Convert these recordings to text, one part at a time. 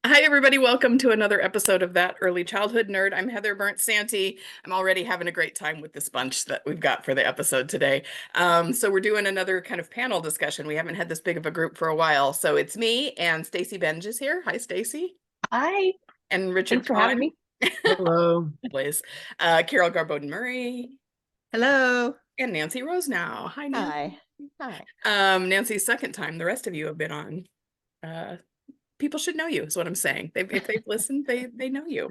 Hi, everybody. Welcome to another episode of That Early Childhood Nerd. I'm Heather Bernt-Santy. I'm already having a great time with this bunch that we've got for the episode today. So we're doing another kind of panel discussion. We haven't had this big of a group for a while. So it's me and Stacy Benge is here. Hi, Stacy. Hi, And thanks Richard for having Cohen. me. Hello. Always. Carol Garboden Murray. Hello. And Nancy Rosenow. Hi, Nancy. Hi. Hi. Nancy's second time. The rest of you have been on. Uh, People should know you, is what I'm saying. If they've listened, they know you.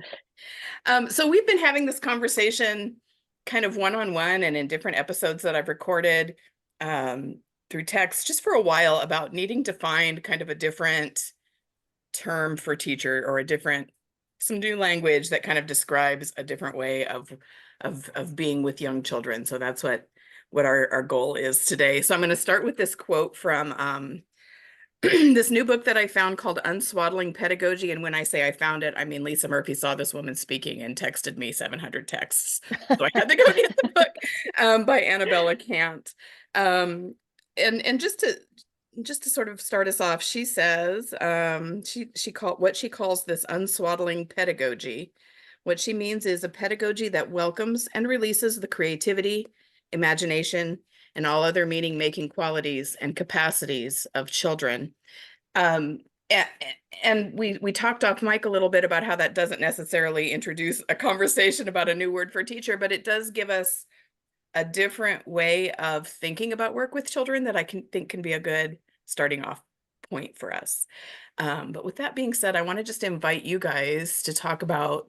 So we've been having this conversation kind of one-on-one and in different episodes that I've recorded through text just for a while about needing to find kind of a different term for teacher or some new language that kind of describes a different way of being with young children. So that's what our goal is today. So I'm going to start with this quote from this new book that I found called Unswaddling Pedagogy. And when I say I found it, I mean Lisa Murphy saw this woman speaking and texted me 700 texts. So I had to go get the book by Annabella Kant. And just to sort of start us off, she says what she calls this unswaddling pedagogy. What she means is a pedagogy that welcomes and releases the creativity, imagination, and all other meaning-making qualities and capacities of children. Um, and we talked off mic a little bit about how that doesn't necessarily introduce a conversation about a new word for teacher, but it does give us a different way of thinking about work with children that I think can be a good starting off point for us. But with that being said, I want to just invite you guys to talk about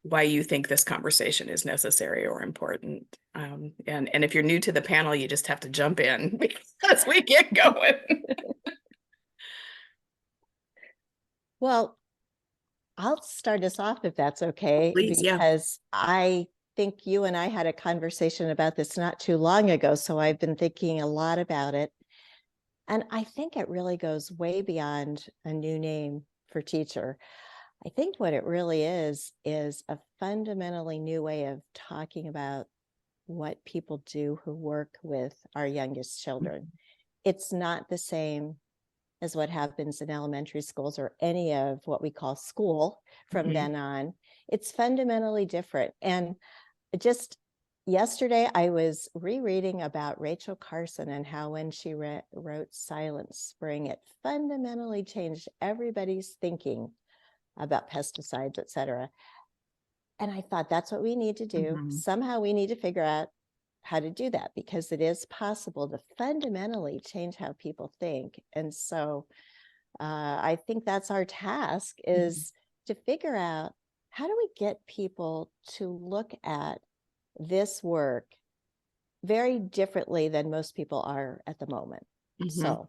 why you think this conversation is necessary or important. And if you're new to the panel, you just have to jump in because we get going. Well, I'll start us off if that's okay, Please, yeah. because I think you and I had a conversation about this not too long ago. So I've been thinking a lot about it. And I think it really goes way beyond a new name for teacher. I think what it really is a fundamentally new way of talking about what people do who work with our youngest children. It's not the same as what happens in elementary schools or any of what we call school from then on. It's fundamentally different. And just yesterday, I was rereading about Rachel Carson and how when she wrote Silent Spring, it fundamentally changed everybody's thinking about pesticides, et cetera. And I thought that's what we need to do. Somehow we need to figure out how to do that, because it is possible to fundamentally change how people think. And so I think that's our task, is to figure out, how do we get people to look at this work very differently than most people are at the moment. So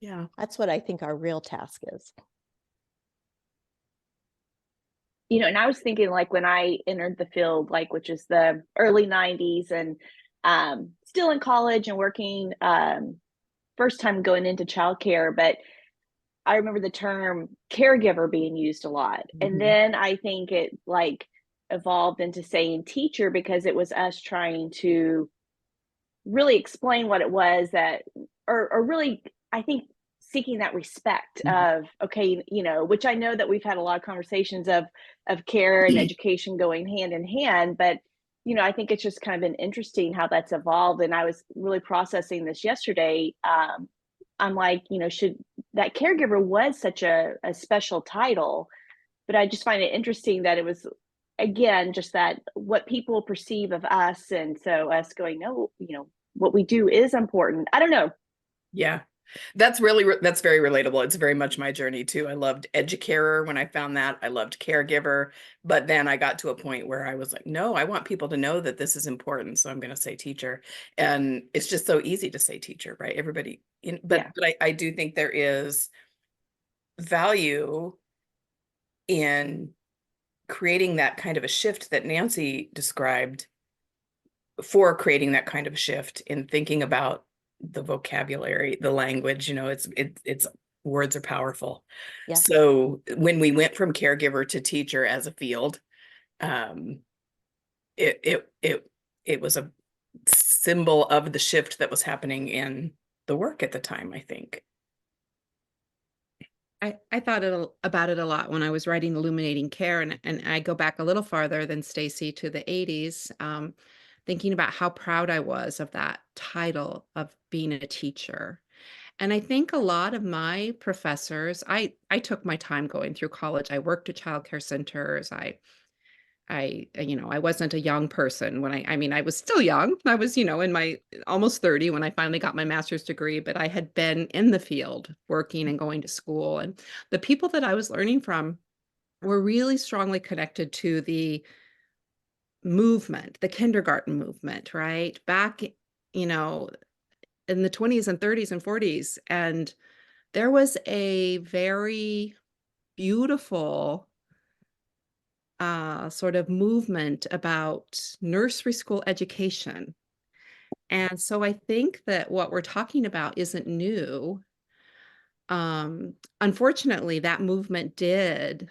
yeah, that's what I think our real task is. And I was thinking, like, when I entered the field, like, which is the early 90s, and still in college and working, first time going into childcare, but I remember the term caregiver being used a lot. And then I think it like evolved into saying teacher, because it was us trying to really explain what it was that, or really, I think, seeking that respect of, okay, which I know that we've had a lot of conversations of care and education going hand in hand, but I think it's just kind of been interesting how that's evolved. And I was really processing this yesterday. I'm like, should that caregiver was such a special title, but I just find it interesting that it was, again, just that what people perceive of us, and so us going, no, what we do is important. I don't know. yeah. That's very relatable. It's very much my journey too. I loved educator when I found that. I loved caregiver, but then I got to a point where I was like, no, I want people to know that this is important. So I'm going to say teacher. And it's just so easy to say teacher, right? Everybody, but I do think there is value in creating that kind of a shift that Nancy described, for creating that kind of shift in thinking about the vocabulary, the language. It's words are powerful. Yeah. So when we went from caregiver to teacher as a field, it was a symbol of the shift that was happening in the work at the time, I think. I thought about it a lot when I was writing Illuminating Care, and I go back a little farther than Stacy to the 80s, thinking about how proud I was of that title of being a teacher. And I think a lot of my professors, I took my time going through college. I worked at childcare centers. I wasn't a young person when I mean, I was still young. I was, in my almost 30 when I finally got my master's degree, but I had been in the field working and going to school. And the people that I was learning from were really strongly connected to the movement, the kindergarten movement, right? Back, in the 20s and 30s and 40s. And there was a very beautiful sort of movement about nursery school education. And so I think that what we're talking about isn't new. Unfortunately, that movement did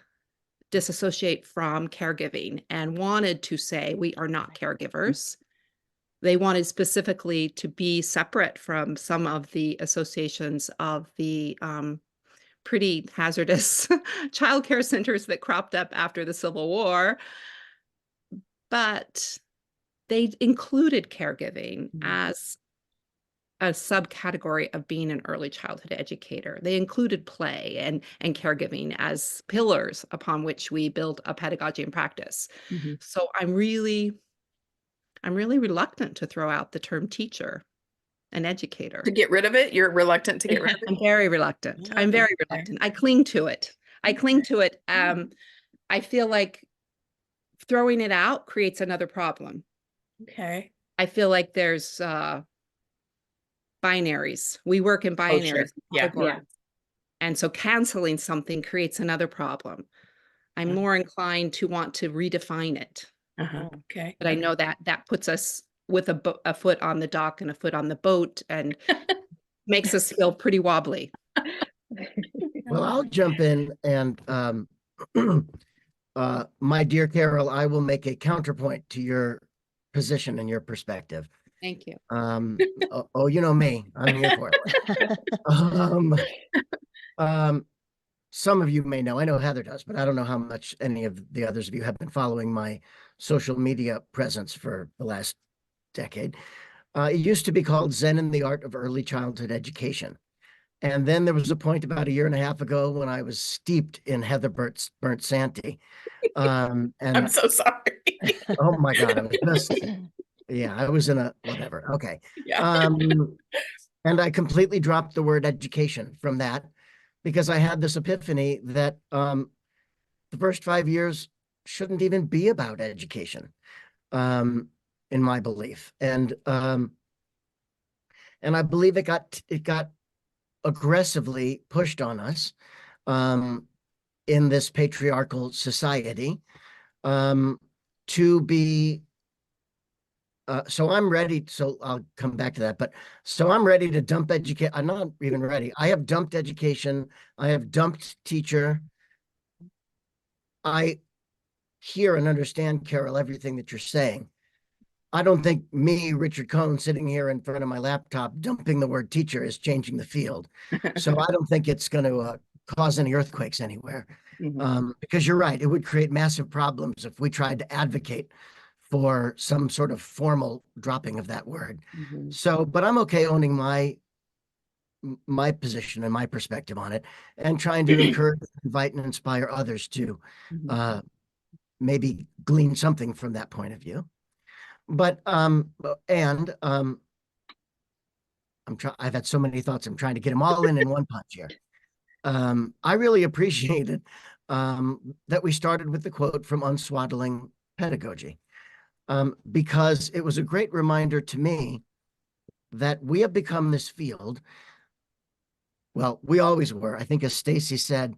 disassociate from caregiving and wanted to say we are not caregivers. They wanted specifically to be separate from some of the associations of the pretty hazardous childcare centers that cropped up after the Civil War. But they included caregiving as a subcategory of being an early childhood educator. They included play and caregiving as pillars upon which we build a pedagogy and practice. So I'm really reluctant to throw out the term teacher and educator. To get rid of it? You're reluctant to get rid of it? I'm very reluctant. I'm very reluctant. I cling to it. I feel like throwing it out creates another problem. Okay. I feel like there's binaries. We work in binaries. Sure. Yeah. And so canceling something creates another problem. I'm more inclined to want to redefine it. Okay. But I know that puts us with a foot on the dock and a foot on the boat and makes us feel pretty wobbly. Well, I'll jump in and my dear Carol, I will make a counterpoint to your position and your perspective. Thank you. You know me, I'm here for it. Some of you may know, I know Heather does, but I don't know how much any of the others of you have been following my social media presence for the last decade. It used to be called Zen and the Art of Early Childhood Education. And then there was a point about a year and a half ago when I was steeped in Heather Bernt-Santy. And I'm so sorry. Oh my God, I was just, yeah, I was in a whatever. Okay. Yeah. And I completely dropped the word education from that because I had this epiphany that the first 5 years shouldn't even be about education, in my belief. And I believe it got aggressively pushed on us in this patriarchal society to be so I'm ready. So I'll come back to that. But so I'm ready to dump education. I'm not even ready. I have dumped education. I have dumped teacher. I hear and understand, Carol, everything that you're saying. I don't think me, Richard Cohen, sitting here in front of my laptop, dumping the word teacher is changing the field. So I don't think it's going to cause any earthquakes anywhere. Because you're right. It would create massive problems if we tried to advocate for some sort of formal dropping of that word. So, but I'm okay owning my position and my perspective on it and trying to encourage, invite, and inspire others to maybe glean something from that point of view. But, I've had so many thoughts. I'm trying to get them all in one punch here. I really appreciated that we started with the quote from Unswaddling Pedagogy. Because it was a great reminder to me that we have become this field. Well, we always were. I think as Stacy said,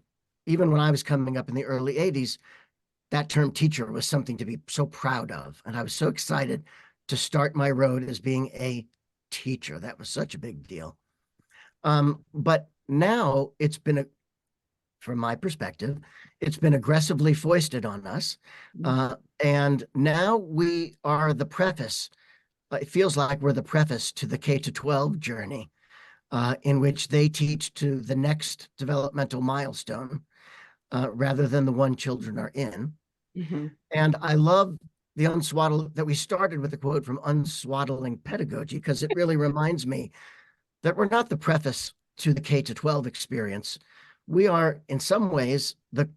even when I was coming up in the early 80s, that term teacher was something to be so proud of. And I was so excited to start my road as being a teacher. That was such a big deal. But now it's been from my perspective, it's been aggressively foisted on us. And now we are the preface. It feels like we're the preface to the K-12 journey. in which they teach to the next developmental milestone rather than the one children are in. Mm-hmm. And I love the unswaddle that we started with a quote from Unswaddling Pedagogy, because it really reminds me that we're not the preface to the K-12 experience. We are, in some ways, the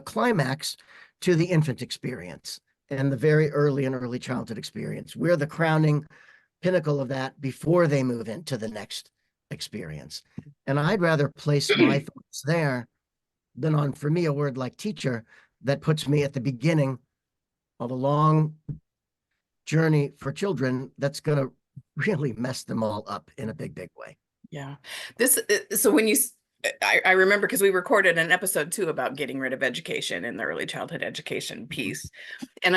climax to the infant experience and the very early and early childhood experience. We're the crowning pinnacle of that before they move into the next experience. And I'd rather place my thoughts there than on, for me, a word like teacher that puts me at the beginning of a long journey for children that's going to really mess them all up in a big, big way. Yeah. So when I remember, because we recorded an episode too about getting rid of education in the early childhood education piece. And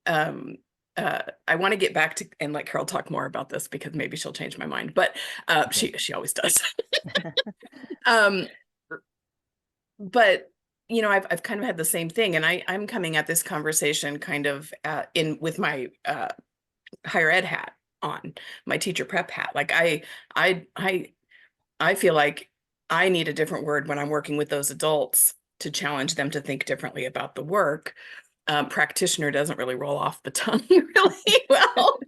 I want to get back to and let Carol talk more about this, because maybe she'll change my mind, but she always does. But I've kind of had the same thing, and I'm coming at this conversation kind of with my higher ed hat on, my teacher prep hat. Like I feel like I need a different word when I'm working with those adults to challenge them to think differently about the work. Practitioner doesn't really roll off the tongue really well.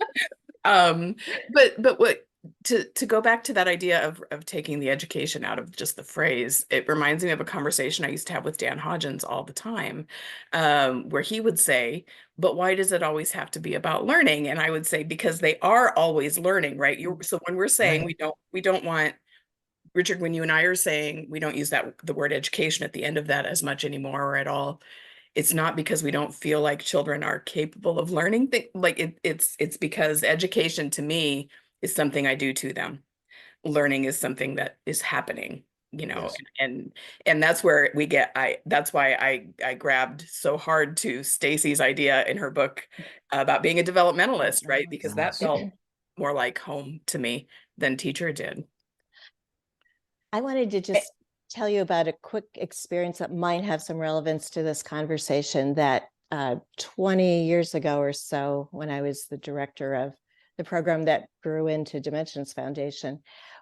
But what to go back to that idea of taking the education out of just the phrase, it reminds me of a conversation I used to have with Dan Hodgins all the time, where he would say, but why does it always have to be about learning? And I would say, because they are always learning, right? So when we're saying we don't want, Richard, when you and I are saying we don't use the word education at the end of that as much anymore or at all, it's not because we don't feel like children are capable of learning. It's because education to me is something I do to them. Learning is something that is happening, Yes. and that's where that's why I grabbed so hard to Stacy's idea in her book about being a developmentalist, right? Because that felt more like home to me than teacher did. I wanted to just tell you about a quick experience that might have some relevance to this conversation. That 20 years ago or so, when I was the director of the program that grew into Dimensions Foundation,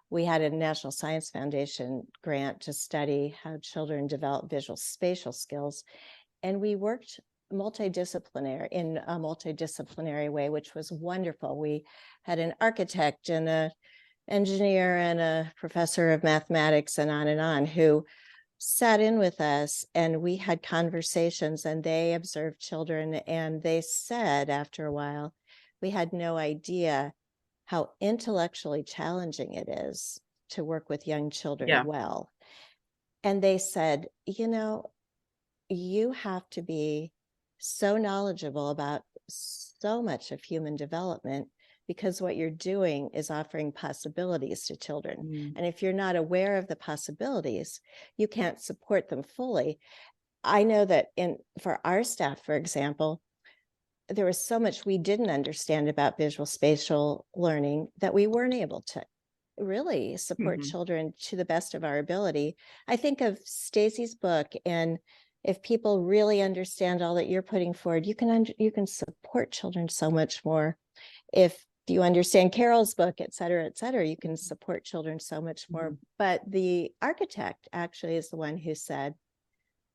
we had a National Science Foundation grant to study how children develop visual spatial skills. And we worked in a multidisciplinary way, which was wonderful. We had an architect and an engineer and a professor of mathematics and on, who sat in with us, and we had conversations, and they observed children, and they said after a while, we had no idea how intellectually challenging it is to work with young children well. And they said, you have to be so knowledgeable about so much of human development, because what you're doing is offering possibilities to children. And if you're not aware of the possibilities, you can't support them fully. I know that for our staff, for example, there was so much we didn't understand about visual spatial learning that we weren't able to really support children to the best of our ability. I think of Stacy's book, and if people really understand all that you're putting forward, you can support children so much more. If you understand Carol's book, et cetera, you can support children so much more. But the architect actually is the one who said,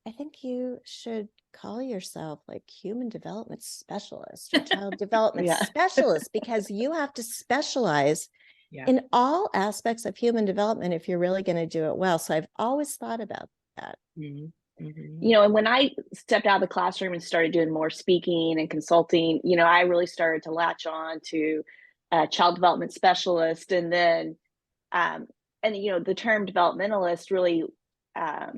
I think you should call yourself like human development specialist or child development specialist, because you have to specialize in all aspects of human development if you're really going to do it well. So I've always thought about that. And when I stepped out of the classroom and started doing more speaking and consulting, I really started to latch on to child development specialist. And then, the term developmentalist really, I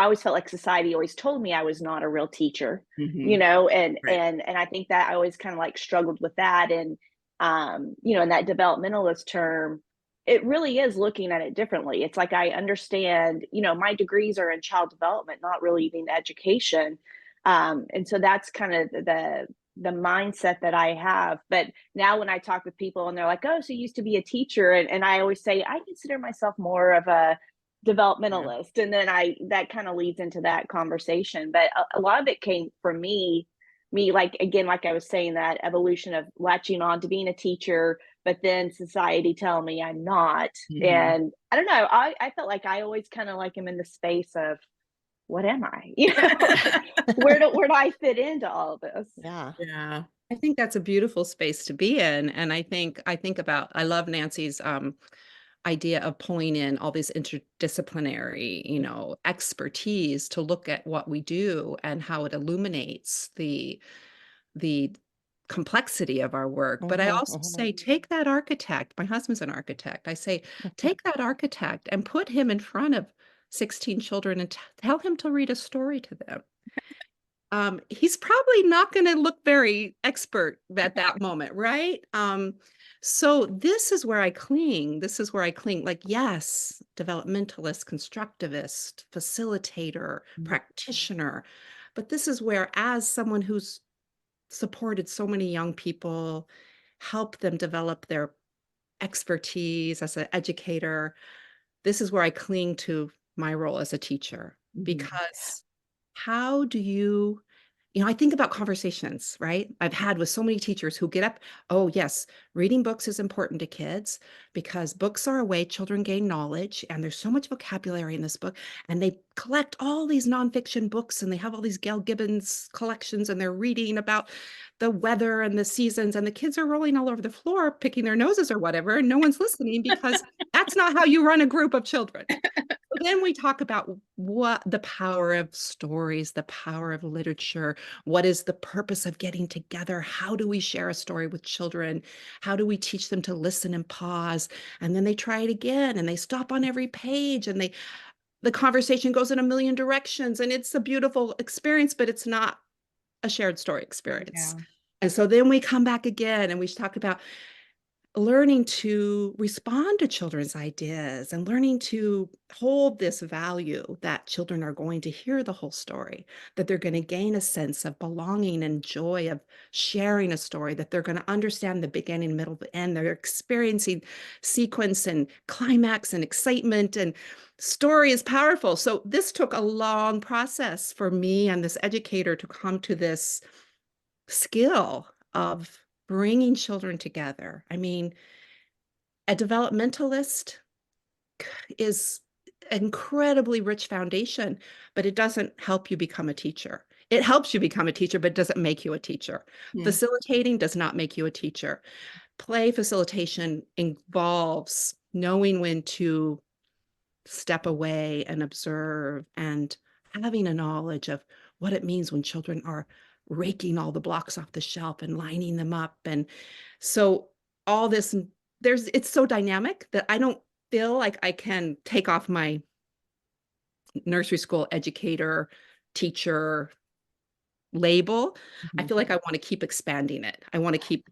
always felt like society always told me I was not a real teacher, and I think that I always kind of like struggled with that. And, and that developmentalist term, it really is looking at it differently. It's like, I understand, my degrees are in child development, not really even education. And so that's kind of the mindset that I have. But now when I talk with people and they're like, oh, so you used to be a teacher. And I always say, I consider myself more of a developmentalist. And then that kind of leads into that conversation. But a lot of it came from me, like, again, like I was saying, that evolution of latching on to being a teacher, but then society telling me I'm not. Mhm. And I don't know, I felt like I always kind of like am in the space of, what am I? You know, where do I fit into all of this? Yeah. Yeah. I think that's a beautiful space to be in. And I love Nancy's idea of pulling in all these interdisciplinary, expertise to look at what we do and how it illuminates the complexity of our work. But I also say, take that architect. My husband's an architect. I say, take that architect and put him in front of 16 children and tell him to read a story to them. He's probably not going to look very expert at that moment, right? So this is where I cling. Like, yes, developmentalist, constructivist, facilitator, practitioner. But this is where, as someone who's supported so many young people, helped them develop their expertise as an educator, this is where I cling to my role as a teacher. Because how do you, I think about conversations, right? I've had with so many teachers who get up, oh yes, reading books is important to kids because books are a way children gain knowledge, and there's so much vocabulary in this book, and they collect all these nonfiction books, and they have all these Gail Gibbons collections, and they're reading about the weather and the seasons, and the kids are rolling all over the floor, picking their noses or whatever, and no one's listening because that's not how you run a group of children. Then we talk about what the power of stories, the power of literature, what is the purpose of getting together? How do we share a story with children? How do we teach them to listen and pause? And then they try it again and they stop on every page, and the conversation goes in a million directions, and it's a beautiful experience, but it's not a shared story experience. Yeah. And so then we come back again and we talk about learning to respond to children's ideas and learning to hold this value that children are going to hear the whole story, that they're going to gain a sense of belonging and joy of sharing a story, that they're going to understand the beginning, middle, and end. They're experiencing sequence and climax and excitement, and story is powerful. So this took a long process for me and this educator to come to this skill of bringing children together. I mean, a developmentalist is an incredibly rich foundation, but it doesn't help you become a teacher. It helps you become a teacher, but it doesn't make you a teacher. Facilitating does not make you a teacher. Play facilitation involves knowing when to step away and observe, and having a knowledge of what it means when children are raking all the blocks off the shelf and lining them up. And so all this, it's so dynamic that I don't feel like I can take off my nursery school educator, teacher label. I feel like I want to keep expanding it. I want to keep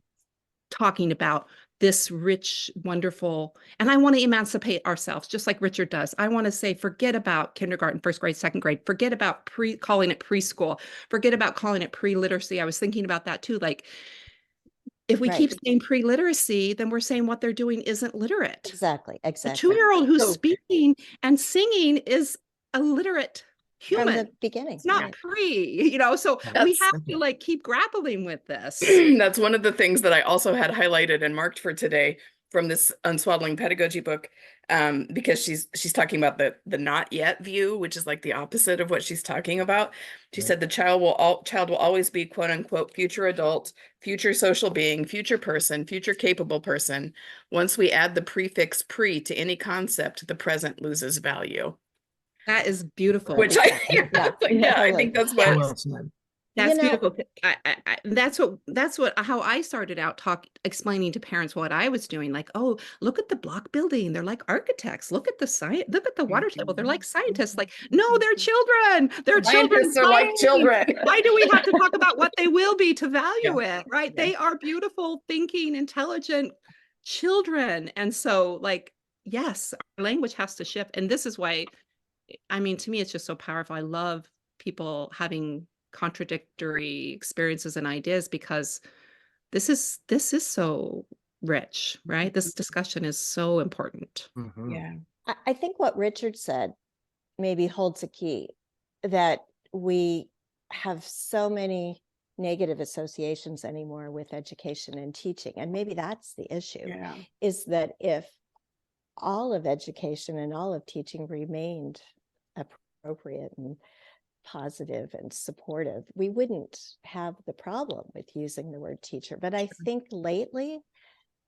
talking about this rich, wonderful, and I want to emancipate ourselves, just like Richard does. I want to say, forget about kindergarten, first grade, second grade, forget about calling it preschool, forget about calling it pre-literacy. I was thinking about that too. Like, if we keep saying pre-literacy, then we're saying what they're doing isn't literate. Exactly. A 2-year-old who's speaking and singing is a literate human from the beginning. It's not pre, so we have to like keep grappling with this. That's one of the things that I also had highlighted and marked for today from this Unswaddling Pedagogy book, because she's talking about the not yet view, which is like the opposite of what she's talking about. She said the child will always be quote unquote future adult, future social being, future person, future capable person. Once we add the prefix pre to any concept, the present loses value. That is beautiful. Which I think that's what. That's beautiful. That's how I started out explaining to parents what I was doing. Like, oh, look at the block building. They're like architects. Look at the science. Look at the water table. They're like scientists. Like, no, they're children. They're children. Are like children. Why do we have to talk about what they will be to value it? Right? They are beautiful, thinking, intelligent children. And so, like, yes, our language has to shift. And this is why, I mean, to me, it's just so powerful. I love people having contradictory experiences and ideas, because this is so rich, right? This discussion is so important. Yeah. I think what Richard said maybe holds a key, that we have so many negative associations anymore with education and teaching. And maybe that's the issue, Yeah. is that if all of education and all of teaching remained appropriate and positive and supportive, we wouldn't have the problem with using the word teacher. But I think lately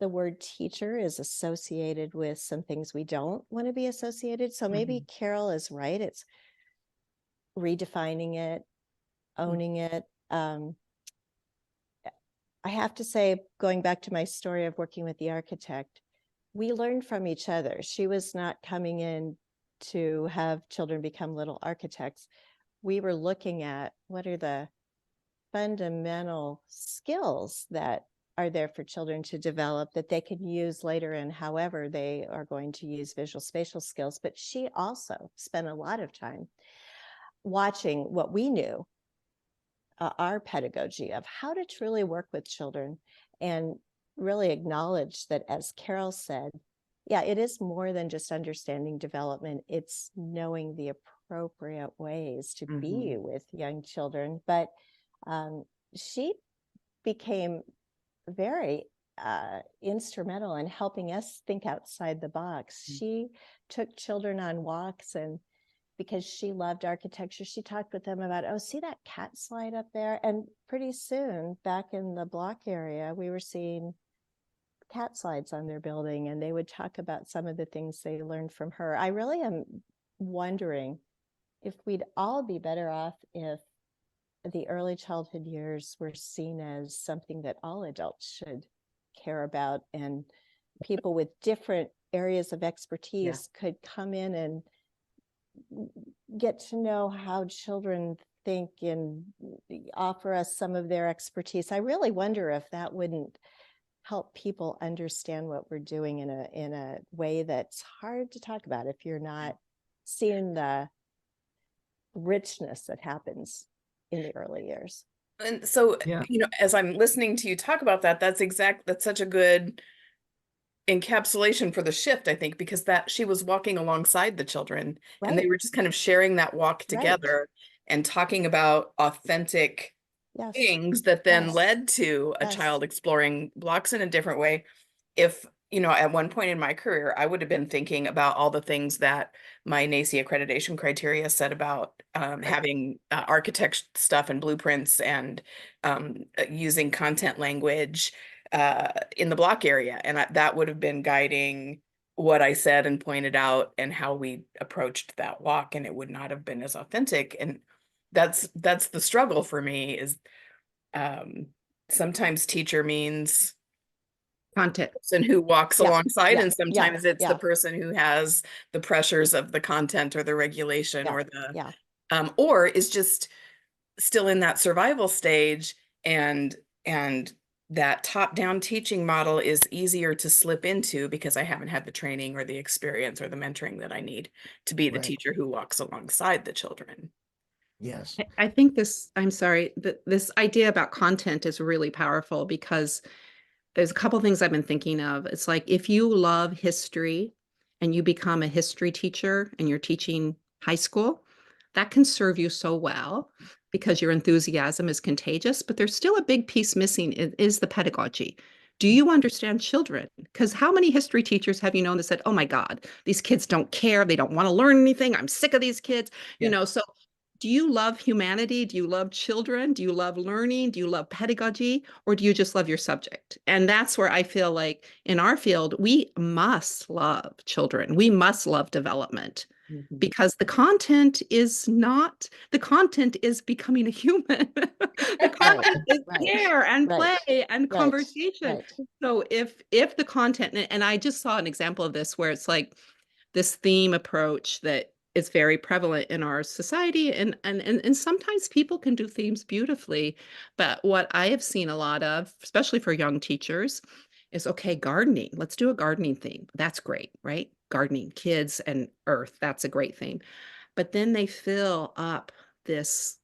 the word teacher is associated with some things we don't want to be associated. So maybe Carol is right. It's redefining it, owning it. I have to say, going back to my story of working with the architect, we learned from each other. She was not coming in to have children become little architects. We were looking at what are the fundamental skills that are there for children to develop that they can use later in however they are going to use visual spatial skills. But she also spent a lot of time watching what we knew, our pedagogy of how to truly work with children, and really acknowledge that, as Carol said, yeah, it is more than just understanding development. It's knowing the appropriate ways to be with young children. But she became very instrumental in helping us think outside the box. She took children on walks, and because she loved architecture, she talked with them about, oh, see that cat slide up there? And pretty soon, back in the block area, we were seeing cat slides on their building, and they would talk about some of the things they learned from her. I really am wondering if we'd all be better off if the early childhood years were seen as something that all adults should care about, and people with different areas of expertise could come in and get to know how children think and offer us some of their expertise. I really wonder if that wouldn't help people understand what we're doing in a way that's hard to talk about if you're not seeing the richness that happens in the early years. And so, Yeah. as I'm listening to you talk about that, that's such a good encapsulation for the shift, I think, because that she was walking alongside the children and they Right. were just kind of sharing that walk together and talking about authentic Yes. things that then Yes. led to a Yes. child exploring blocks in a different way. If, at one point in my career, I would have been thinking about all the things that my NACE accreditation criteria said about having architect stuff and blueprints and using content language in the block area. And that would have been guiding what I said and pointed out and how we approached that walk. And it would not have been as authentic. And that's the struggle for me is sometimes teacher means Content. person who walks alongside, and sometimes it's the yeah. person who has the pressures of the content or the regulation or the or is just still in that survival stage, and that top-down teaching model is easier to slip into because I haven't had the training or the experience or the mentoring that I need to be the teacher who walks alongside the children. Yes. I think this idea about content is really powerful because there's a couple things I've been thinking of. It's like if you love history and you become a history teacher and you're teaching high school, that can serve you so well because your enthusiasm is contagious, but there's still a big piece missing is the pedagogy. Do you understand children? Because how many history teachers have you known that said, oh my God, these kids don't care. They don't want to learn anything. I'm sick of these kids. So do you love humanity? Do you love children? Do you love learning? Do you love pedagogy? Or do you just love your subject? And that's where I feel like in our field, we must love children. We must love development because the content is becoming a human. The content is care and play and conversation. So if the content, and I just saw an example of this where it's like this theme approach that is very prevalent in our society, and sometimes people can do themes beautifully, but what I have seen a lot of, especially for young teachers, is okay, gardening. Let's do a gardening theme. That's great, right? Gardening, kids and earth. That's a great theme. But then they fill up this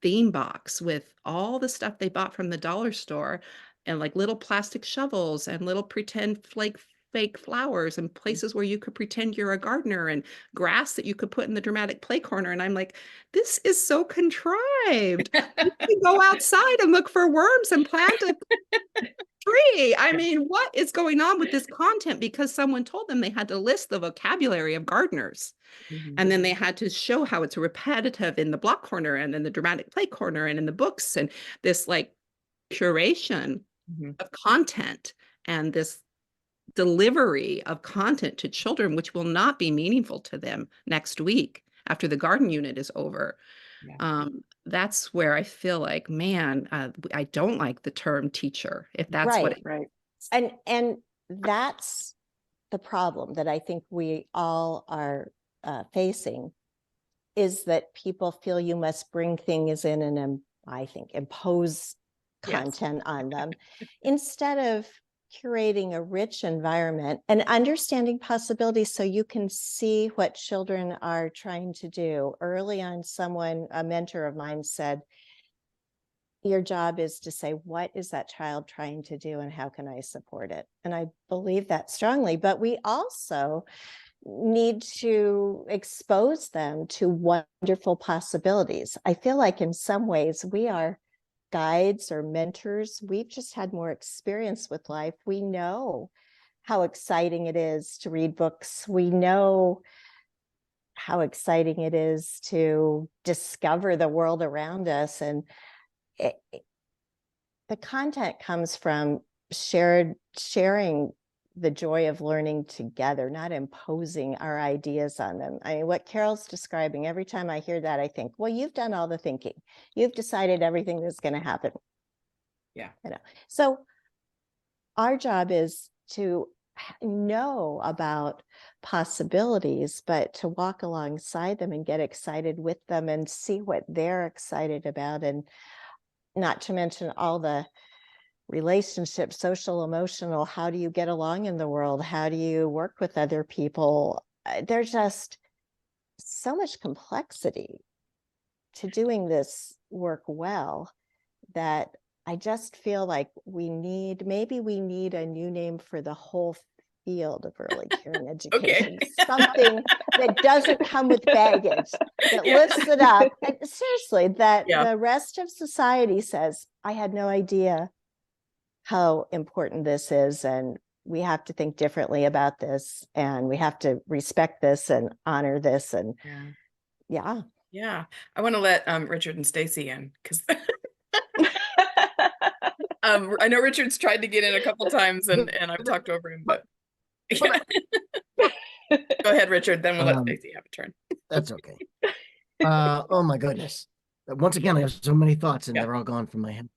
theme box with all the stuff they bought from the dollar store and like little plastic shovels and little pretend like fake flowers and places where you could pretend you're a gardener and grass that you could put in the dramatic play corner. And I'm like, this is so contrived. You can go outside and look for worms and plant a tree. I mean, what is going on with this content? Because someone told them they had to list the vocabulary of gardeners. And then they had to show how it's repetitive in the block corner and in the dramatic play corner and in the books, and this like curation of content and this delivery of content to children, which will not be meaningful to them next week after the garden unit is over. That's where I feel like, man, I don't like the term teacher, if that's what Right. And that's the problem that I think we all are facing, is that people feel you must bring things in and I think impose content on them instead of curating a rich environment and understanding possibilities so you can see what children are trying to do. Early on, a mentor of mine said, your job is to say, what is that child trying to do and how can I support it? And I believe that strongly, but we also need to expose them to wonderful possibilities. I feel like in some ways we are guides or mentors. We've just had more experience with life. We know how exciting it is to read books. We know how exciting it is to discover the world around us. And the content comes from sharing the joy of learning together, not imposing our ideas on them. I mean, what Carol's describing, every time I hear that, I think, well, you've done all the thinking. You've decided everything that's going to happen. Yeah. So our job is to know about possibilities, but to walk alongside them and get excited with them and see what they're excited about. And not to mention all the relationships, social, emotional, how do you get along in the world? How do you work with other people? There's just so much complexity to doing this work well that I just feel like maybe we need a new name for the whole field of early care and education. Something that doesn't come with baggage, that lifts it up. And seriously, that the rest of society says, I had no idea how important this is, and we have to think differently about this, and we have to respect this and honor this. And I want to let Richard and Stacy in, because I know Richard's tried to get in a couple times and I've talked over him, but go ahead, Richard, then we'll let Stacy have a turn. That's okay. Oh my goodness. Once again, I have so many thoughts and they're all gone from my head.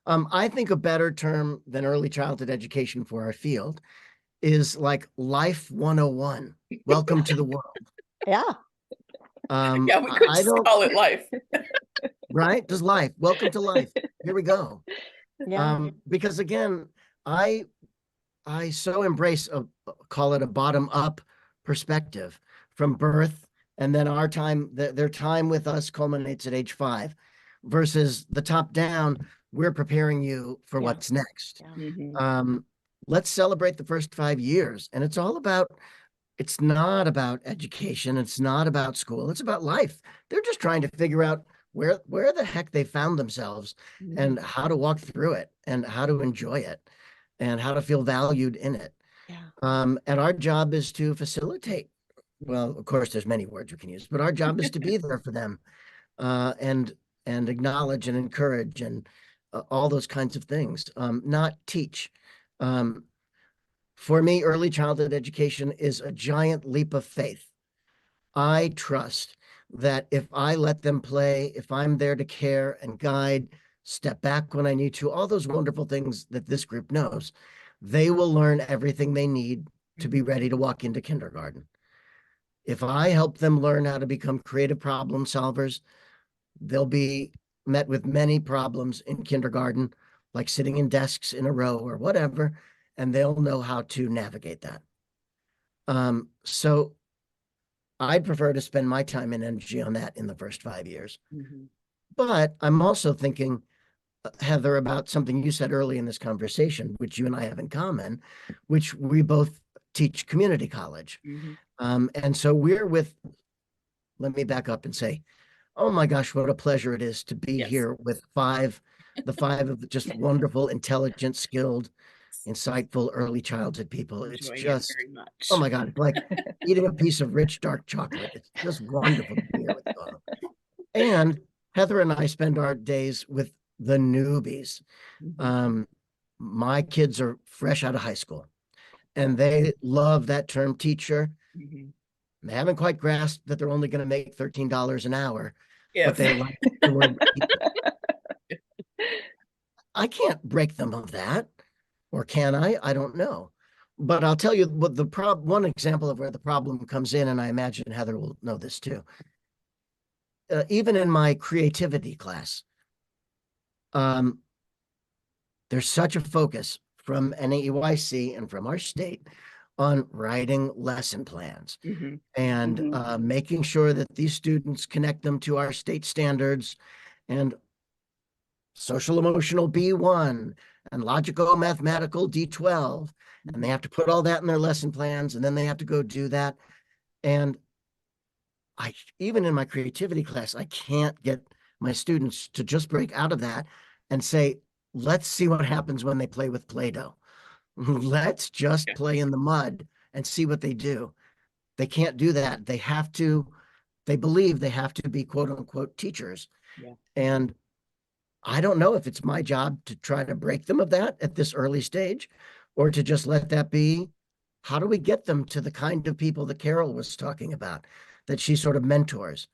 I think a better term than early childhood education for our field is like Life 101. Welcome to the world. We could just call it life. Right? Just life. Welcome to life. Here we go. Because again, I so embrace call it a bottom-up perspective from birth, and then our time, their time with us culminates at age 5, versus the top-down. We're preparing you for what's next. Let's celebrate the first 5 years. And it's not about education. It's not about school. It's about life. They're just trying to figure out where the heck they found themselves and how to walk through it and how to enjoy it and how to feel valued in it. And our job is to facilitate. Well, of course, there's many words we can use, but our job is to be there for them and acknowledge and encourage and all those kinds of things, not teach. For me, early childhood education is a giant leap of faith. I trust that if I let them play, if I'm there to care and guide, step back when I need to, all those wonderful things that this group knows, they will learn everything they need to be ready to walk into kindergarten. If I help them learn how to become creative problem solvers, they'll be met with many problems in kindergarten, like sitting in desks in a row or whatever, and they'll know how to navigate that. So I'd prefer to spend my time and energy on that in the first 5 years. But I'm also thinking, Heather, about something you said early in this conversation, which you and I have in common, which we both teach community college. And so let me back up and say, oh my gosh, what a pleasure it is to be here with the five of just wonderful, intelligent, skilled, insightful early childhood people. It's Enjoying it just, very much. oh my God, it's like eating a piece of rich, dark chocolate. It's just wonderful to be here with you all. And Heather and I spend our days with the newbies. My kids are fresh out of high school, and they love that term teacher. They haven't quite grasped that they're only going to make $13 an hour, but they like the word teacher. I can't break them of that, or can I? I don't know. But I'll tell you what one example of where the problem comes in, and I imagine Heather will know this too. Even in my creativity class, there's such a focus from NAEYC and from our state on writing lesson plans and making sure that these students connect them to our state standards and social emotional B1 and logical mathematical D12. And they have to put all that in their lesson plans, and then they have to go do that. And even in my creativity class, I can't get my students to just break out of that and say, let's see what happens when they play with Play-Doh. Let's just play in the mud and see what they do. They can't do that. They believe they have to be quote unquote teachers. And I don't know if it's my job to try to break them of that at this early stage, or to just let that be. How do we get them to the kind of people that Carol was talking about, that she sort of mentors?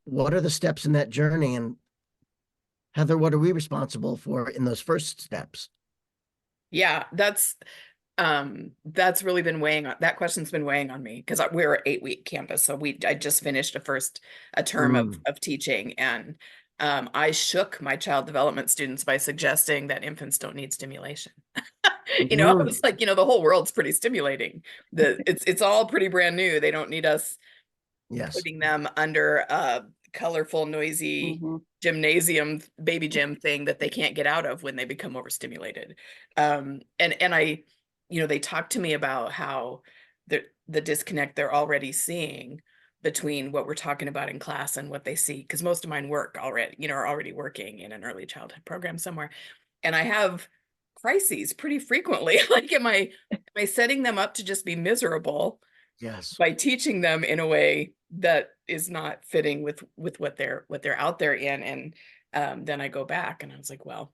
What are the steps in that journey? And Heather, what are we responsible for in those first steps? Yeah, that's really been weighing on, that question's been weighing on me, because we're an 8-week campus. So I just finished a term of teaching, and I shook my child development students by suggesting that infants don't need stimulation. I was like, the whole world's pretty stimulating. It's all pretty brand new. They don't need us putting them under a colorful, noisy gymnasium, baby gym thing that they can't get out of when they become overstimulated. And I, they talk to me about how the disconnect they're already seeing between what we're talking about in class and what they see, because most of mine work already, are already working in an early childhood program somewhere. And I have crises pretty frequently. Like, am I setting them up to just be miserable by teaching them in a way that is not fitting with what they're out there in? And then I go back and I was like, well,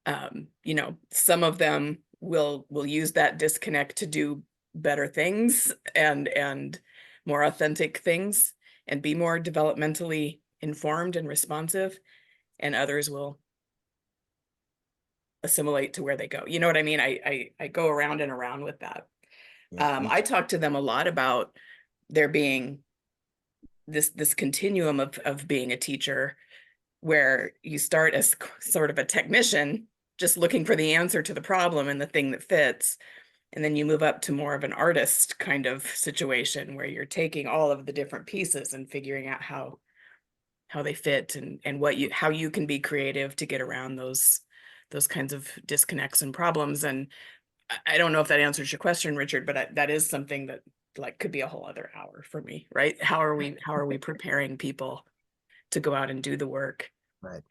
some of them will use that disconnect to do better things and more authentic things and be more developmentally informed and responsive, and others will assimilate to where they go. You know what I mean? I go around and around with that. I talk to them a lot about there being this continuum of being a teacher, where you start as sort of a technician, just looking for the answer to the problem and the thing that fits. And then you move up to more of an artist kind of situation, where you're taking all of the different pieces and figuring out how they fit and how you can be creative to get around those kinds of disconnects and problems. And I don't know if that answers your question, Richard, but that is something that could be a whole other hour for me, right? How are we preparing people to go out and do the work, right,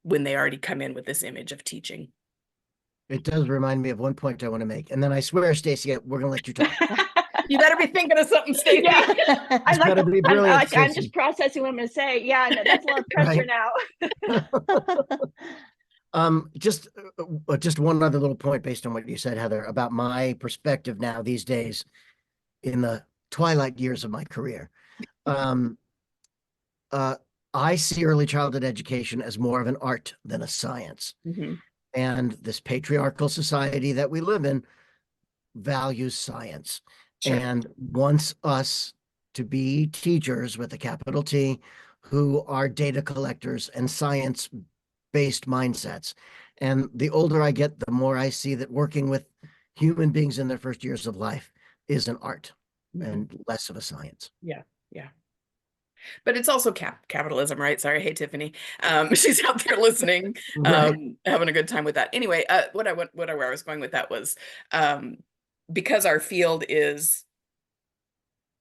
when they already come in with this image of teaching? It does remind me of one point I want to make, and then I swear, Stacy, we're going to let you talk. You better be thinking of something, Stacy. Yeah, I'm Stacey. just processing what I'm going to say. Yeah, no, that's a lot of pressure now. Just one other little point based on what you said, Heather, about my perspective now these days in the twilight years of my career. I see early childhood education as more of an art than a science. And this patriarchal society that we live in values science and wants us to be teachers with a capital T, who are data collectors and science-based mindsets. And the older I get, the more I see that working with human beings in their first years of life is an art and less of a science. Yeah. But it's also capitalism, right? Sorry, hey Tiffany, she's out there listening, having a good time with that. Anyway, where I was going with that was, because our field is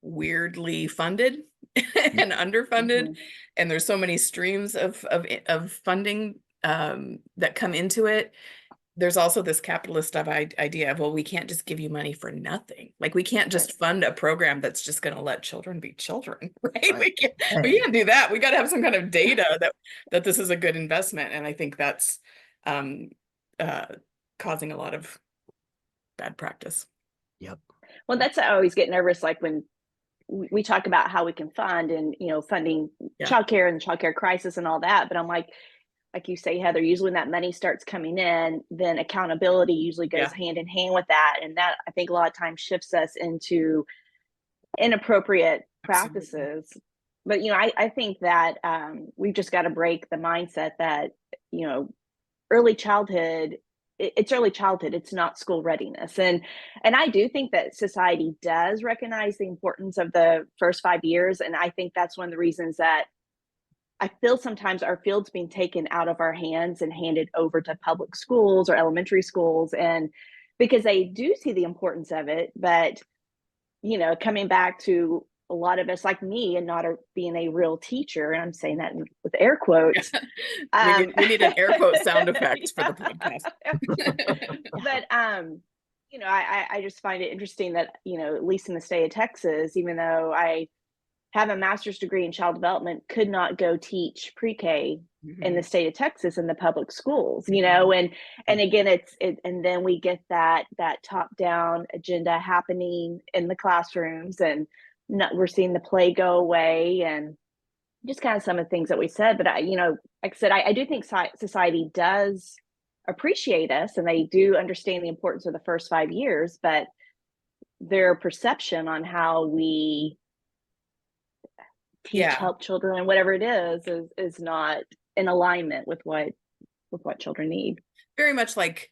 weirdly funded and underfunded, and there's so many streams of funding that come into it. There's also this capitalist idea of, well, we can't just give you money for nothing. Like, we can't just fund a program that's just going to let children be children, right? We can't do that. We got to have some kind of data that this is a good investment. And I think that's causing a lot of bad practice. Yep. Well, that's, I always get nervous, like when we talk about how we can fund and, funding childcare and childcare crisis and all that. But I'm like you say, Heather, usually when that money starts coming in, then accountability usually goes hand in hand with that. And that, I think, a lot of times shifts us into inappropriate practices. But, I think that we've just got to break the mindset that, early childhood, it's early childhood, it's not school readiness. And I do think that society does recognize the importance of the first 5 years. And I think that's one of the reasons that I feel sometimes our field's being taken out of our hands and handed over to public schools or elementary schools, and because they do see the importance of it. But, coming back to a lot of us, like me, and not being a real teacher, and I'm saying that with air quotes. We need an air quote sound effect for the podcast. But, I just find it interesting that, at least in the state of Texas, even though I have a master's degree in child development, could not go teach pre-K in the state of Texas in the public schools, and again, and then we get that top-down agenda happening in the classrooms, and we're seeing the play go away, and just kind of some of the things that we said. But like I said, I do think society does appreciate us, and they do understand the importance of the first 5 years, but their perception on how we teach, help children, and whatever it is not in alignment with what children need. Very much like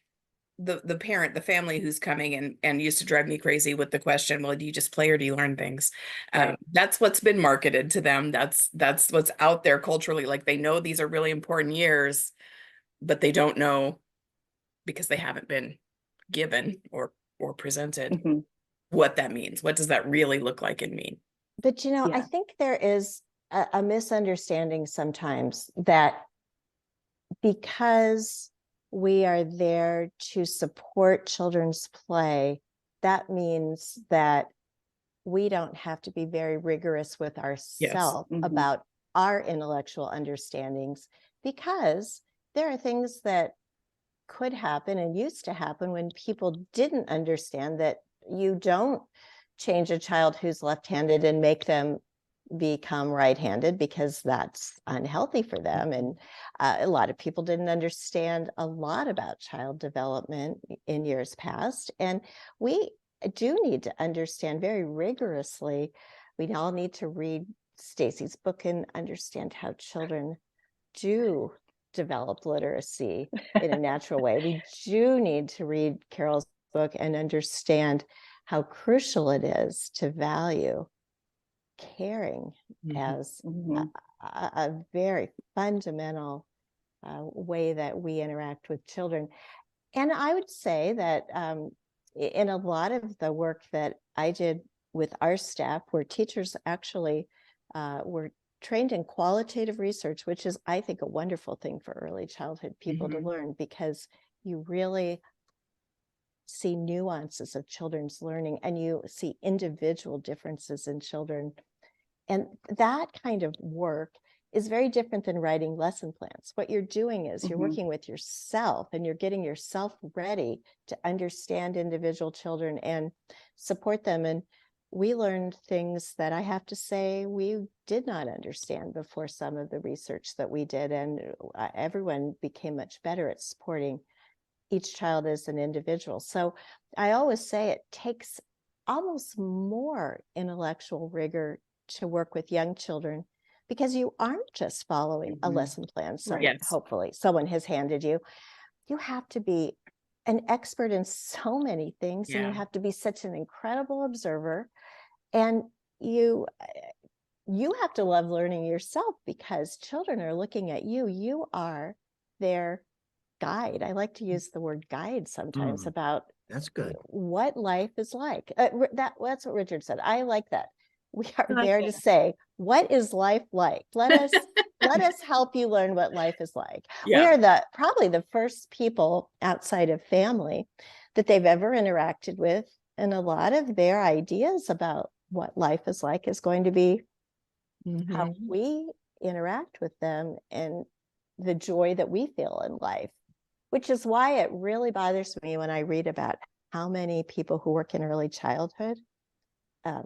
the parent, the family who's coming and used to drive me crazy with the question, well, do you just play or do you learn things? Right. That's what's been marketed to them. That's what's out there culturally. Like, they know these are really important years, but they don't know, because they haven't been given or presented what that means. What does that really look like and mean? But, I think there is a misunderstanding sometimes that because we are there to support children's play, that means that we don't have to be very rigorous with ourselves about our intellectual understandings, because there are things that could happen and used to happen when people didn't understand that you don't change a child who's left-handed and make them become right-handed, because that's unhealthy for them. And a lot of people didn't understand a lot about child development in years past. And we do need to understand very rigorously. We all need to read Stacy's book and understand how children do develop literacy in a natural way. We do need to read Carol's book and understand how crucial it is to value caring as a very fundamental way that we interact with children. And I would say that in a lot of the work that I did with our staff, where teachers actually were trained in qualitative research, which is, I think, a wonderful thing for early childhood people to learn, because you really see nuances of children's learning, and you see individual differences in children. And that kind of work is very different than writing lesson plans. What you're doing is you're working with yourself, and you're getting yourself ready to understand individual children and support them. And we learned things that, I have to say, we did not understand before some of the research that we did. And everyone became much better at supporting each child as an individual. So I always say it takes almost more intellectual rigor to work with young children, because you aren't just following a lesson plan. So hopefully someone has handed you. You have to be an expert in so many things, and you have to be such an incredible observer, and you have to love learning yourself, because children are looking at you. You are their guide. I like to use the word guide sometimes about That's good. what life is like. That's what Richard said. I like that. We are I like there to say, what is life like? Let us help you learn what life is like. We Yeah. are probably the first people outside of family that they've ever interacted with. And a lot of their ideas about what life is like is going to be how Mhm. we interact with them and the joy that we feel in life, which is why it really bothers me when I read about how many people who work in early childhood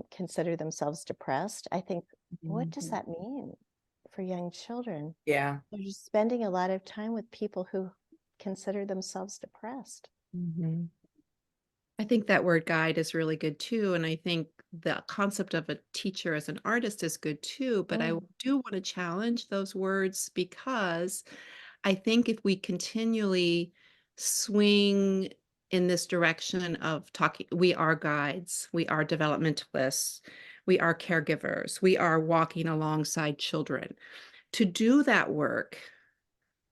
consider themselves depressed. I think, what does Mhm. that mean for young children? Yeah. They're just spending a lot of time with people who consider themselves depressed. Mhm. I think that word guide is really good too. And I think the concept of a teacher as an artist is good too. But I do want to challenge those words because I think if we continually swing in this direction of talking, we are guides, we are developmentalists, we are caregivers, we are walking alongside children. To do that work,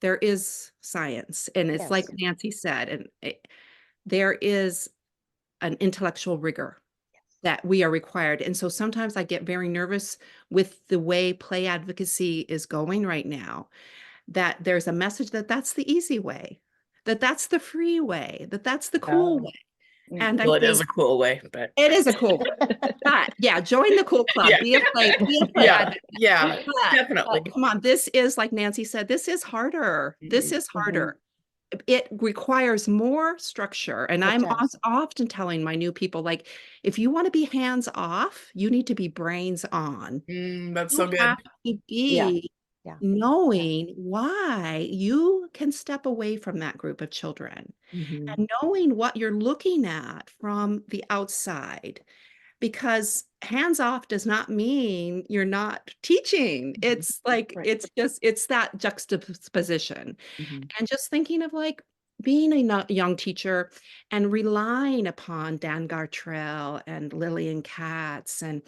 there is science. And it's like Yes. Nancy said, and there is an intellectual rigor that we are required. And so sometimes I get very nervous with the way play advocacy is going right now, that there's a message that that's the easy way, that that's the free way, that that's the cool way. And I Well, it is think a cool way, but it is a cool way. But yeah, join the cool club, yeah. be a play Yeah. advocate. Yeah. But Definitely. come on, this is like Nancy said, this is harder. This is harder. It requires more structure. And It I'm does. often telling my new people, like, if you want to be hands off, you need to be brains on. That's You so good. have to Yeah. be Yeah. knowing why you can step away from that group of children Mhm. and knowing what you're looking at from the outside. Because hands off does not mean you're not teaching. It's like, Right. it's that juxtaposition. Mhm. And just thinking of like being a young teacher and relying upon Dan Gartrell and Lillian Katz and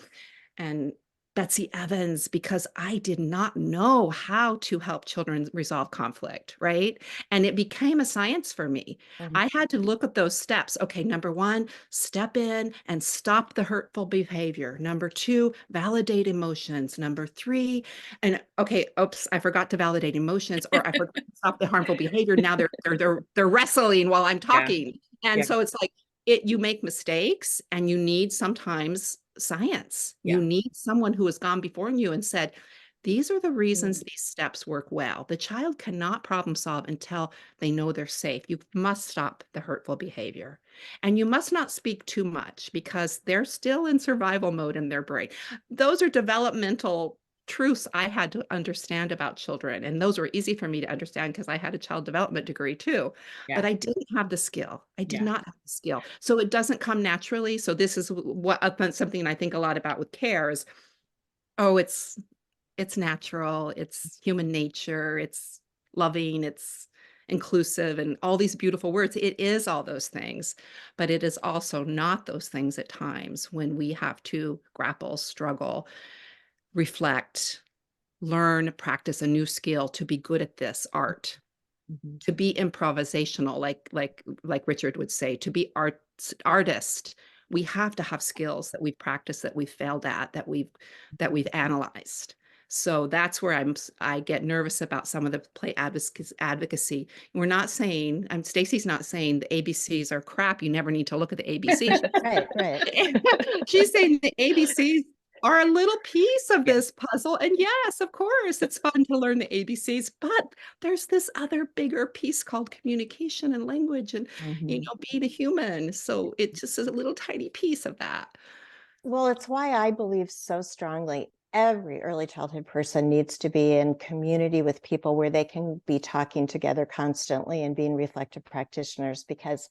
Betsy Evans, because I did not know how to help children resolve conflict, right? And it became a science for me. I had to look at those steps. Okay, number one, step in and stop the hurtful behavior. Number two, validate emotions. Number three, and okay, oops, I forgot to validate emotions, or I forgot to stop the harmful behavior. Now they're wrestling while I'm Yeah. talking. And Yeah. so it's like you make mistakes and you need sometimes science. Yeah. You need someone who has gone before you and said, these are the reasons Mm. these steps work well. The child cannot problem solve until they know they're safe. You must stop the hurtful behavior. And you must not speak too much because they're still in survival mode in their brain. Those are developmental truths I had to understand about children. And those were easy for me to understand because I had a child development degree too. But Yeah. I didn't have the skill. I did Yeah. not have the skill. So it doesn't come naturally. So this is what something I think a lot about with care is, oh, it's natural, it's human nature, it's loving, it's inclusive, and all these beautiful words. It is all those things, but it is also not those things at times when we have to grapple, struggle, reflect, learn, practice a new skill to be good at this art, Mhm. to be improvisational, like Richard would say, to be artist. We have to have skills that we've practiced, that we've failed at, that we've analyzed. So that's where I get nervous about some of the play advocacy. We're not saying, Stacy's not saying the ABCs are crap. You never need to look at the ABCs. Right. Right. She's saying the ABCs are a little piece of Yeah. this puzzle. And yes, of course, it's fun to learn the ABCs, but there's this other bigger piece called communication and language and, Mhm. being a human. So it just is a little tiny piece of that. Well, it's why I believe so strongly every early childhood person needs to be in community with people where they can be talking together constantly and being reflective practitioners, because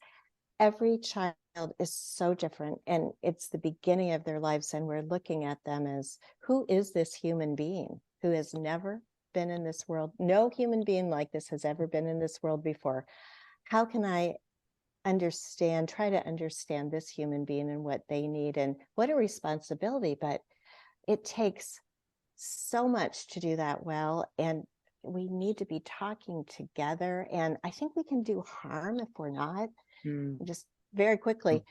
every child is so different and it's the beginning of their lives. And we're looking at them as, who is this human being who has never been in this world? No human being like this has ever been in this world before. How can I try to understand this human being and what they need? And what a responsibility, but it takes so much to do that well. And we need to be talking together. And I think we can do harm if we're not. Mm. Just very quickly,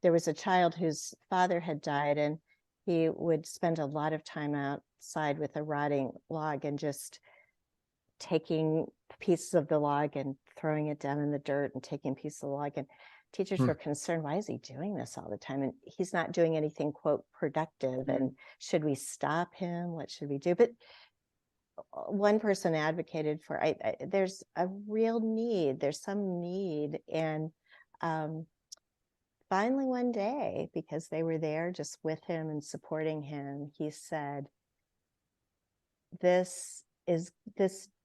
there was a child whose father had died, and he would spend a lot of time outside with a rotting log and just taking pieces of the log and throwing it down in the dirt and taking pieces of the log. And teachers were concerned, why is he doing this all the time? And he's not doing anything, quote, productive. And should we stop him? What should we do? But one person advocated for, there's a real need, there's some need. And finally one day, because they were there just with him and supporting him, he said, this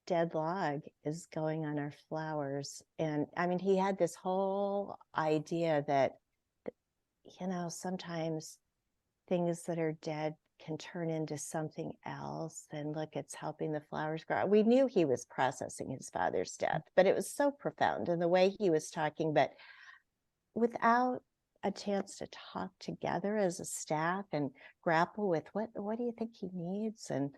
dead log is going on our flowers. And I mean, he had this whole idea that, you know, sometimes things that are dead can turn into something else. And look, it's helping the flowers grow. We knew he was processing his father's death, but it was so profound in the way he was talking, but without a chance to talk together as a staff and grapple with what do you think he needs? And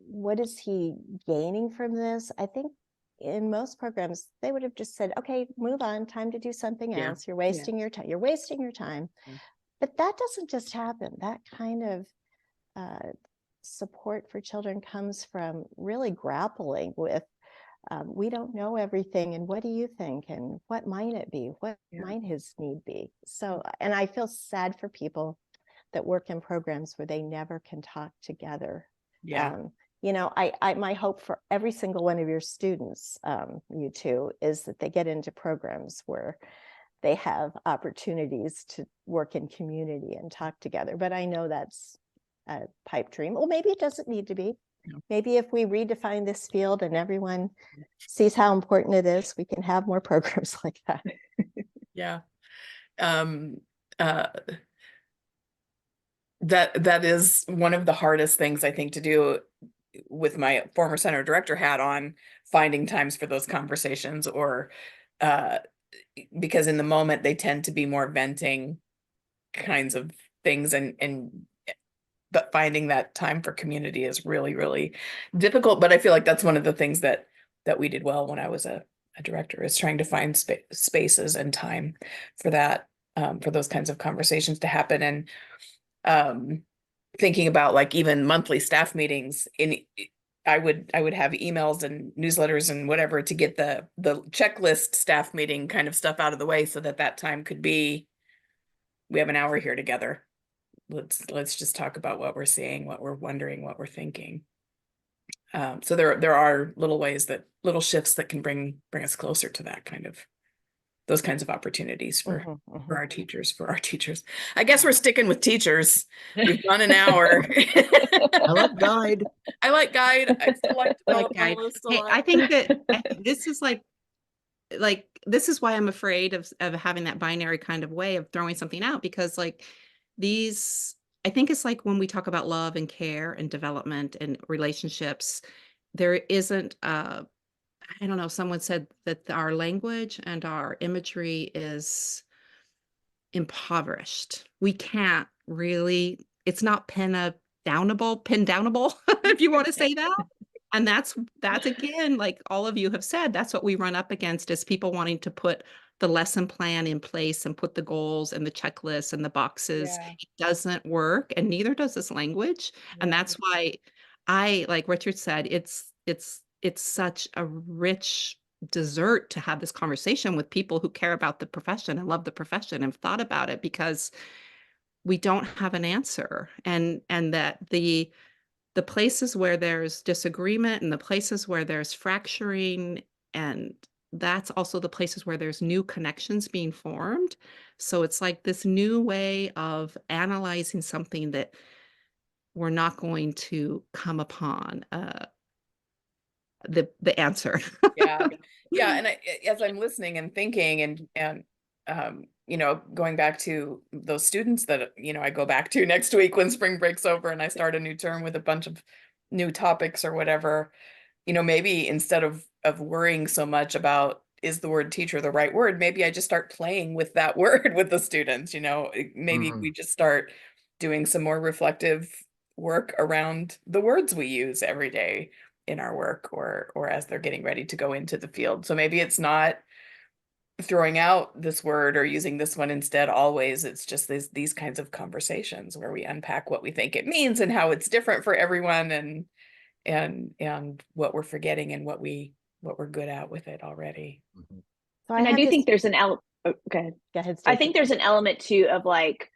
what is he gaining from this? I think in most programs, they would have just said, okay, move on, time to do something else. You're wasting your time. You're wasting your time. But that doesn't just happen. That kind of support for children comes from really grappling with, we don't know everything. And what do you think? And what might it be? What might his need be? So, and I feel sad for people that work in programs where they never can talk together. You know, my hope for every single one of your students, you two, is that they get into programs where they have opportunities to work in community and talk together. But I know that's a pipe dream. Well, maybe it doesn't need to be. Maybe if we redefine this field and everyone sees how important it is, we can have more programs like that. That is one of the hardest things I think to do with my former center director hat on, finding times for those conversations, or because in the moment they tend to be more venting kinds of things, but finding that time for community is really, really difficult. But I feel like that's one of the things that we did well when I was a director, is trying to find spaces and time for that, for those kinds of conversations to happen. And thinking about like even monthly staff meetings, I would have emails and newsletters and whatever to get the checklist staff meeting kind of stuff out of the way, so that time could be, we have an hour here together. Let's just talk about what we're seeing, what we're wondering, what we're thinking. So there are little shifts that can bring us closer to that kind of, those kinds of opportunities for our teachers. I guess we're sticking with teachers. We've done an hour. I like guide. I still like Guide. Hey, I think this is like this is why I'm afraid of having that binary kind of way of throwing something out, because like I think it's like when we talk about love and care and development and relationships, there isn't I don't know, someone said that our language and our imagery is impoverished. We can't really, it's not pin downable, if you want to say that. And that's again, like all of you have said, that's what we run up against, is people wanting to put the lesson plan in place and put the goals and the checklists and the boxes. It doesn't work, and neither does this language. And that's why like Richard said, it's such a rich dessert to have this conversation with people who care about the profession and love the profession and have thought about it, because we don't have an answer. And that the places where there's disagreement and the places where there's fracturing, and that's also the places where there's new connections being formed. So it's like this new way of analyzing something that we're not going to come upon the answer. And as I'm listening and thinking and you know, going back to those students that, you know, I go back to next week when spring break's over and I start a new term with a bunch of new topics or whatever, you know, maybe instead of worrying so much about, is the word teacher the right word, maybe I just start playing with that word with the students. You know, maybe we just start doing some more reflective work around the words we use every day in our work, or as they're getting ready to go into the field. So maybe it's not throwing out this word or using this one instead always. It's just these kinds of conversations where we unpack what we think it means and how it's different for everyone, and what we're forgetting and what we're good at with it already. So And I do think there's an element. Okay. Go ahead, I Stacy. think there's an element too of like,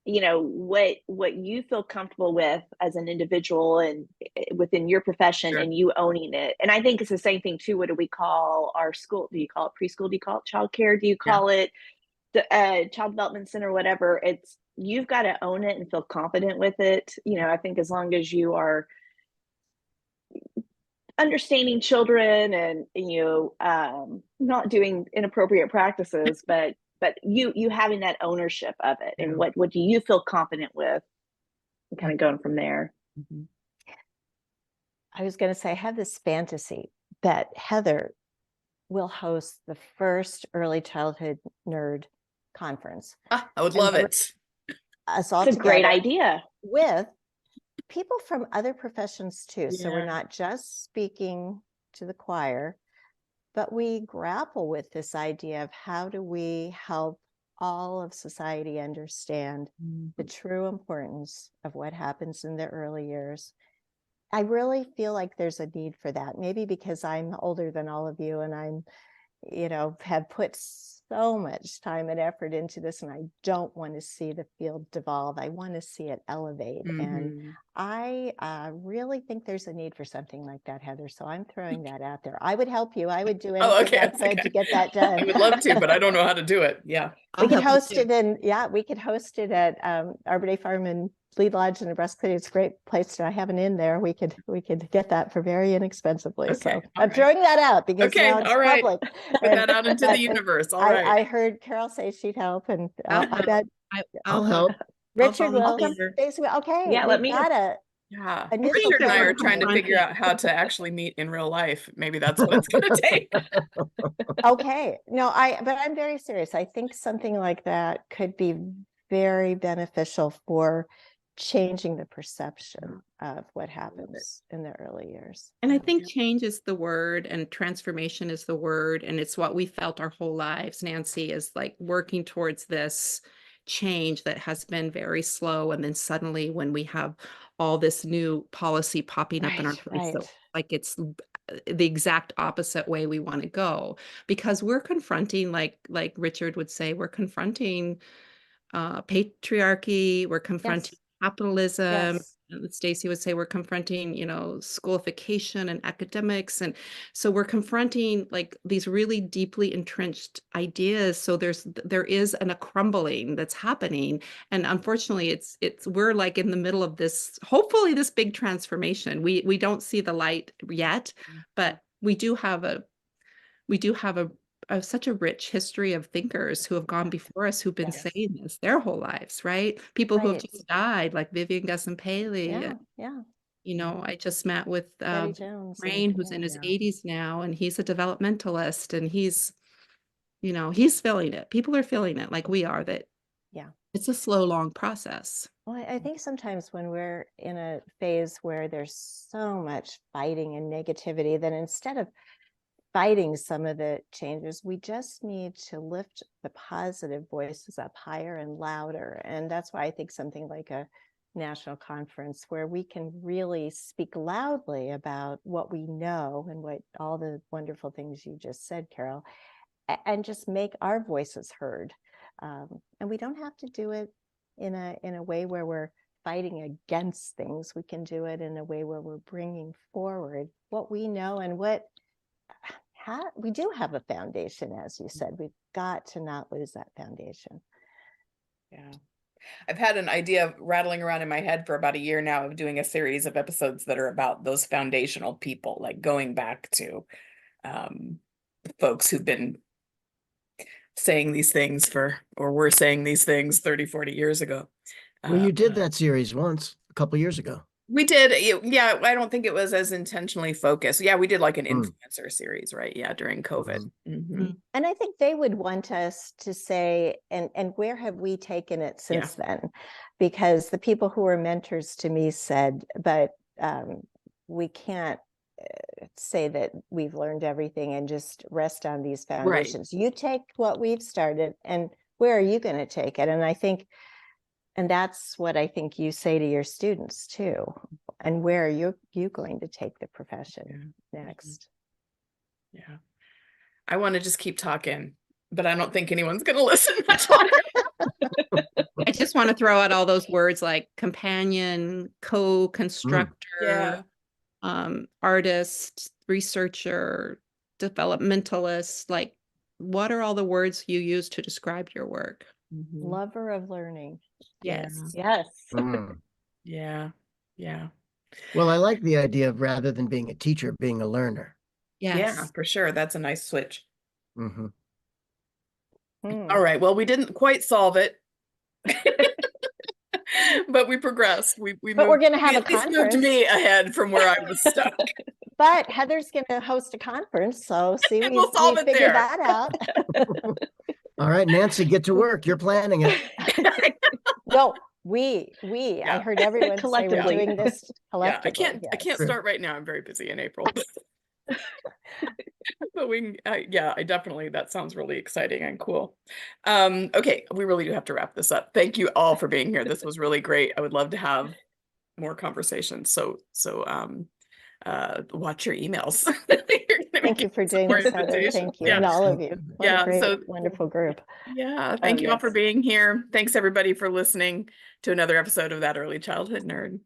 you know, what you feel comfortable with as an individual and within your profession, Sure. and you owning it. And I think it's the same thing too. What do we call our school? Do you call it preschool? Do you call it childcare? Do you call it the child development center? Whatever. It's, you've got to own it and feel confident with it. You know, I think as long as you are understanding children and, you know, not doing inappropriate practices, but you having that ownership of it, and what do you feel confident with, and kind of going from there. I was going to say, I have this fantasy that Heather will host the first early childhood nerd conference. I would love it. Us all It's a great together idea. with people from other professions too. So we're Yeah. not just speaking to the choir, but we grapple with this idea of how do we help all of society understand the true importance of what happens in the early years. I really feel like there's a need for that. Maybe because I'm older than all of you, and I'm, you know, have put so much time and effort into this, and I don't want to see the field devolve. I want to see it elevate. And I really think there's a need for something like that, Heather. So I'm throwing that out there. I would help you. I would do anything I could to get that done. I would love to, but I don't know how to do it. Yeah. We could host it we could host it at Arbor Day Farm in Lee Lodge in Nebraska City. It's a great place to have an inn there. We could get that for very inexpensively. Okay, So I'm throwing that out because now it's public. Put that out into the universe. All right. I heard Carol say she'd help, and I bet I'll help. Richard will. volunteer. Stacy will. Okay, Yeah, let me know. Yeah. Initial Richard and I are plan. trying to figure out how to actually meet in real life. Maybe that's what it's going to take. Okay. No, but I'm very serious. I think something like that could be very beneficial for changing the perception of what happens in the early years. And I think change is the word, and transformation is the word. And it's what we felt our whole lives, Nancy, is like working towards this change that has been very slow. And then suddenly when we have all this new policy popping up in our face, so like it's the exact opposite way we want to go, because we're confronting, like Richard would say, we're confronting patriarchy, we're confronting capitalism. Yes. Stacy would say we're confronting, you know, schoolification and academics. And so we're confronting like these really deeply entrenched ideas. So there is a crumbling that's happening. And unfortunately, we're like in the middle of this, hopefully this big transformation. We don't see the light yet, but we do have such a rich history of thinkers who have gone before us, who've been saying this their whole lives, right? People who have just died, like Vivian Gusson-Paley. You know, I just met with Rain, who's in his 80s now, and he's a developmentalist, and he's, you know, he's feeling it. People are feeling it like we are, that it's a slow, long process. Well, I think sometimes when we're in a phase where there's so much fighting and negativity, then instead of fighting some of the changes, we just need to lift the positive voices up higher and louder. And that's why I think something like a national conference where we can really speak loudly about what we know and what all the wonderful things you just said, Carol, and just make our voices heard. And we don't have to do it in a way where we're fighting against things. We can do it in a way where we're bringing forward what we know and we do have a foundation, as you said. We've got to not lose that foundation. Yeah. I've had an idea rattling around in my head for about a year now of doing a series of episodes that are about those foundational people, like going back to folks who've been saying these things were saying these things 30, 40 years ago. Well, you did that series once, a couple of years ago. We did. Yeah, I don't think it was as intentionally focused. Yeah, we did like an influencer series, right? Yeah, during COVID. And I think they would want us to say, and where have we taken it since then? Because the people who were mentors to me said, but we can't say that we've learned everything and just rest on these foundations. You take what we've started, and where are you going to take it? And I think, and that's what I think you say to your students too. And where are you going to take the profession next? Yeah. I want to just keep talking, but I don't think anyone's going to listen much longer. I just want to throw out all those words like companion, co-constructor, artist, researcher, developmentalist. Like, what are all the words you use to describe your work? Lover of learning. Yes. Yes. Yeah. Yeah. Well, I like the idea of, rather than being a teacher, being a learner. Yeah, Yes. for sure. That's a nice switch. Mhm. All right. Well, we didn't quite solve it, but we progressed. We But moved, we're going to have we a at least moved conference. me ahead from where I was stuck. But Heather's going to host a conference, so see, we We'll solve it figured there. that out. All right, Nancy, get to work. You're planning it. No, I Yeah. heard everyone say we're Collectively. doing this Yeah, collectively. I can't True. start right now. I'm very busy in April. But we can, yeah, I definitely, that sounds really exciting and cool. Okay, we really do have to wrap this up. Thank you all for being here. This was really great. I would love to have more conversations. So watch your emails. Thank you for doing this, Heather. Thank you. Yeah. And all of you. What Yeah, a great, so- wonderful group. Yeah, thank you all for yes. being here. Thanks everybody for listening to another episode of That Early Childhood Nerd.